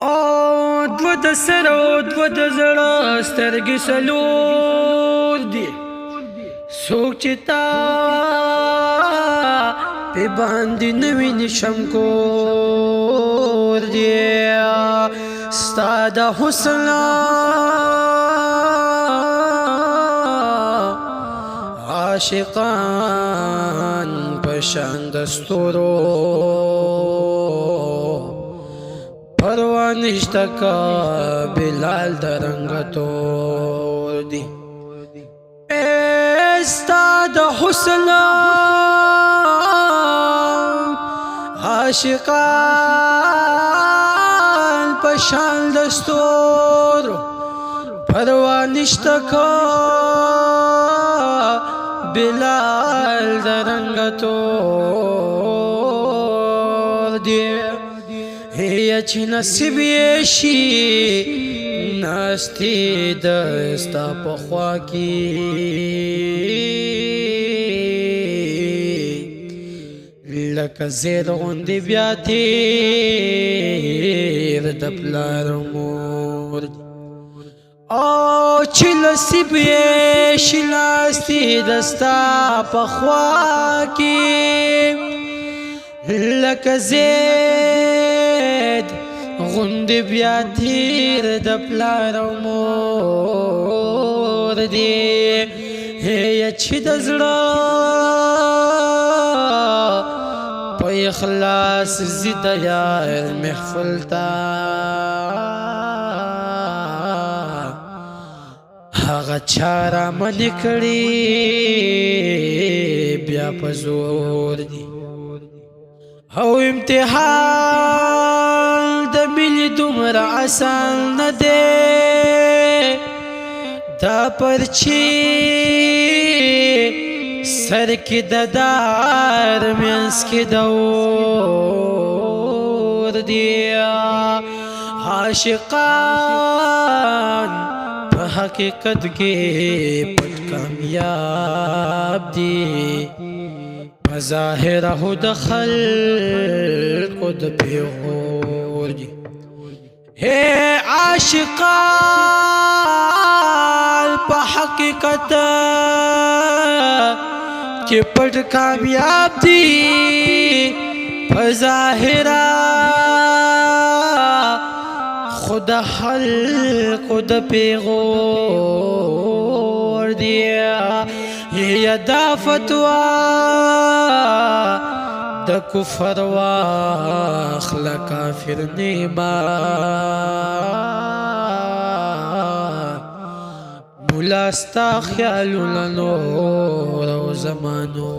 او دو د سر او دو د زړه سترګې څلور دي څوک چې تا پې باندې نه ویني شمکور دی ستا د حسن عاشقان په شان د ستورو پروا نشته کا بلال د رنګتور دی ستا د حسن عاشقان په شان د ستورو پروا نشته کا بلال د رنګتور دی هي چې نصیب یې شي ناستې د ستا په خوا کې لکه زید غوندې بیا تېر د پلار مور او چې نصیب یې شي ناستې د ستا په خوا کې لکه زید غوندې بیا تېر د پلار او مور دی هی چې د زړه په اخلاص زی د یار محفل ته هغه چا رامنې کړي بیا په زور دی او امتحان د مینې دومره آسان نه دی دا پرچې سر کې د دار منځ کې د اور دی عاشقان په حقیقت کې پټ کامیاب دی ظاهر هو د خلقو د پیغور دی ہے عاشقان په حقیقت کې پټ کامیاب دی په ظاهر خود خلقو د پیغور دی یا دا فتوا د کفر واخلا کافر نیما مولا ستا خیالونه نور او زمانو